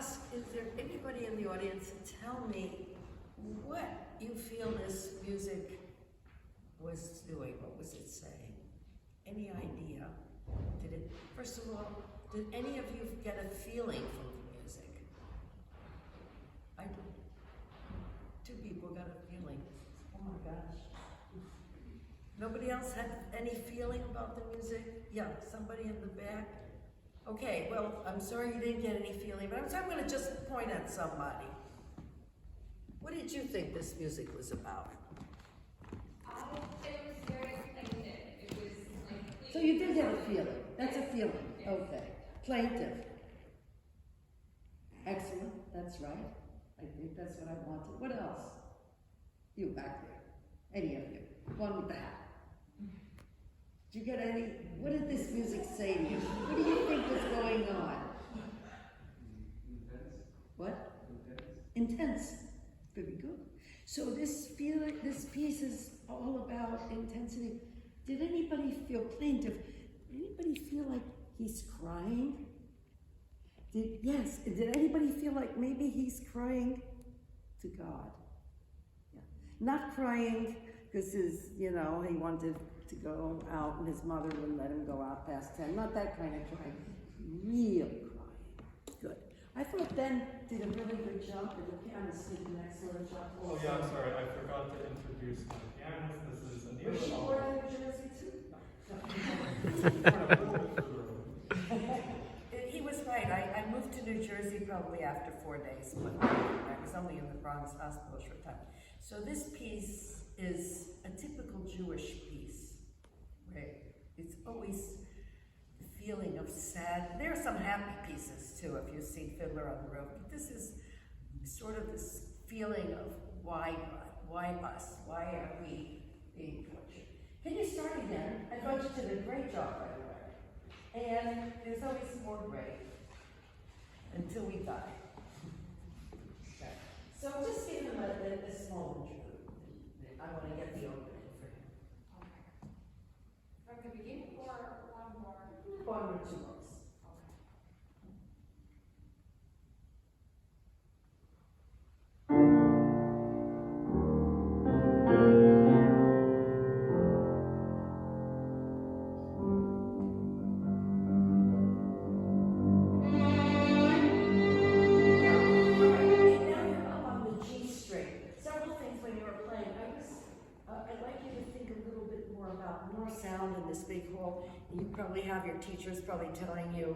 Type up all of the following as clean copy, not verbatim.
ask, is there anybody in the audience to tell me what you feel this music was doing? What was it saying? Any idea? First of all, did any of you get a feeling from the music? I did. 2 people got a feeling. Oh my gosh. Nobody else had any feeling about the music? Yeah, somebody in the back? Okay, well, I'm sorry you didn't get any feeling, but I'm going to just point at somebody. What did you think this music was about? It was very plaintive. It was like... So you did have a feeling. That's a feeling. Okay. Plaintive. Excellent. That's right. I think that's what I wanted. What else? You back there. Any of you. One with the hat. Did you get any? What did this music say to you? What do you think was going on? Intense. What? Intense. Very good. So this piece is all about intensity. Did anybody feel plaintive? Did anybody feel like he's crying? Yes. Did anybody feel like maybe he's crying to God? Yeah. Not crying because he wanted to go out and his mother wouldn't let him go out past 10. Not that kind of crying. Real crying. Good. I thought Ben did a really good job, and the pianist did an excellent job. Oh yeah, I'm sorry, I forgot to introduce the pianist. This is Nigun. Was she born in New Jersey too? He was right. I moved to New Jersey probably after 4 days, but I was only in the Bronx Hospital a short time. So this piece is a typical Jewish piece, right? It's always the feeling of sad. There are some happy pieces too, if you've seen Fiddler on the Roof. But this is sort of this feeling of why God? Why us? Why are we being tortured? Can you start again? I thought you did a great job, by the way. And there's always more great until we die. Okay. So just give him a small interlude. I want to get the opening for him. Okay. From the beginning or one more? 1 or 2 books. You probably have your teachers probably telling you,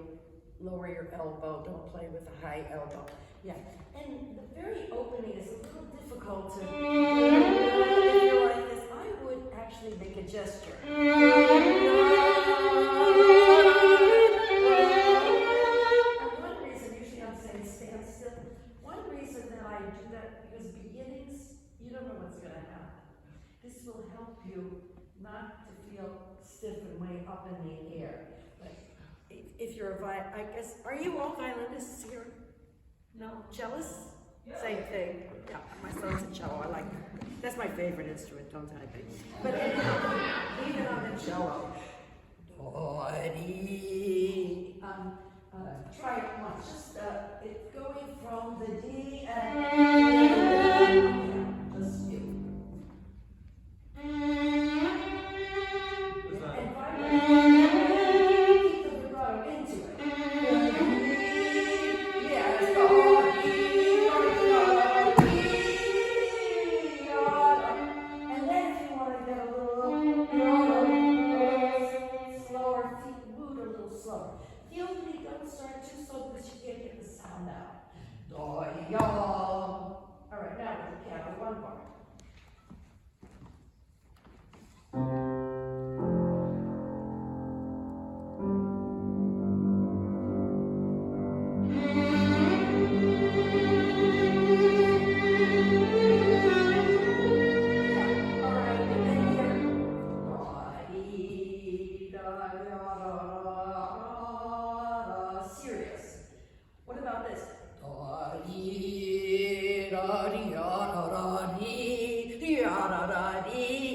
lower your elbow, don't play with a high elbow. Yeah, and the very opening is a little difficult to, if you're like this, I would actually make a gesture. And one reason, usually I'm saying stand still, one reason that I do that, because beginnings, you don't know what's going to happen. This will help you not to feel stiff and way up in the air. But if you're I guess, are you all violinists here? No? Cellists? Yeah. Same thing. Yeah, my son's a cello. I like that. That's my favorite instrument, don't I think? But even on the cello. Try it once. Just it's going from the D and just you.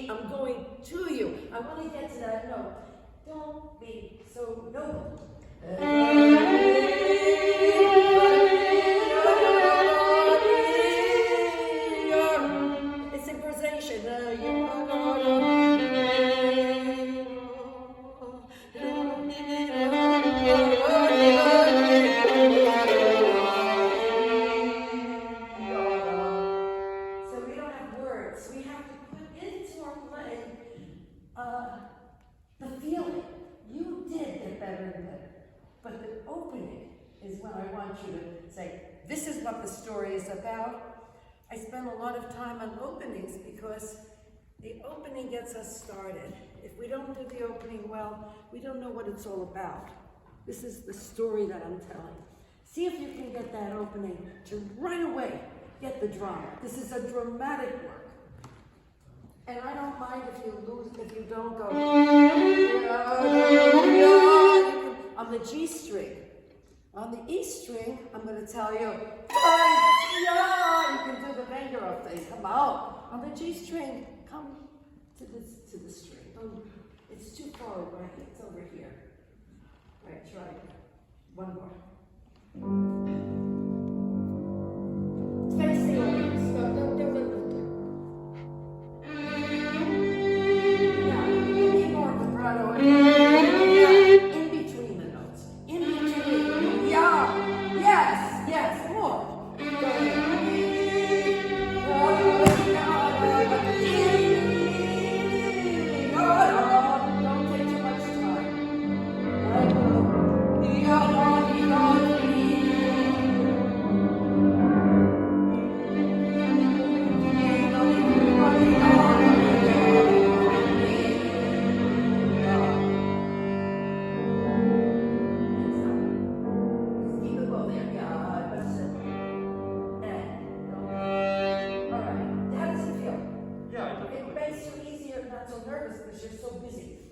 I'm going to you. I want to get to that note. Don't be so noble. But the opening is when I want you to say, this is what the story is about. I spend a lot of time on openings because the opening gets us started. If we don't do the opening well, we don't know what it's all about. This is the story that I'm telling. See if you can get that opening to right away get the drama. This is a dramatic work. And I don't mind if you don't go on the G string. On the E string, I'm going to tell you, you can do the finger up thing. Come out. On the G string, come to the string. It's too far away. It's over here. All right, try it. One more. Face the audience. Don't. Now, need more vibrato. In between the notes. In between. Yeah. Yes. More. Go ahead. Don't take too much time.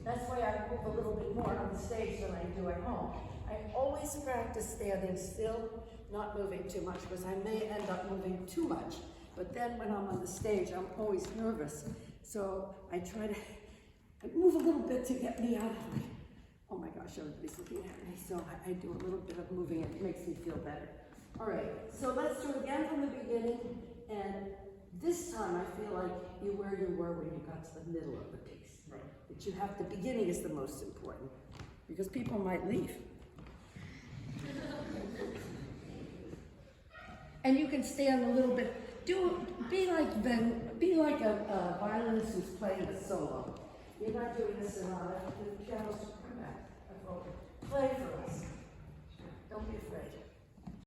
That's why I move a little bit more on the stage than I do at home. I always practice standing still, not moving too much, because I may end up moving too much. But then when I'm on the stage, I'm always nervous. So I try to move a little bit to get me out of it. Oh my gosh, everybody's looking at me. So I do a little bit of moving. It makes me feel better. All right, so let's do it again from the beginning. And this time I feel like you where you were when you got to the middle of the piece. Right. That you have, the beginning is the most important, because people might leave. And you can stand a little bit. Be like a violinist who's playing a solo. You're not doing a sonata. The piano's come back. Play for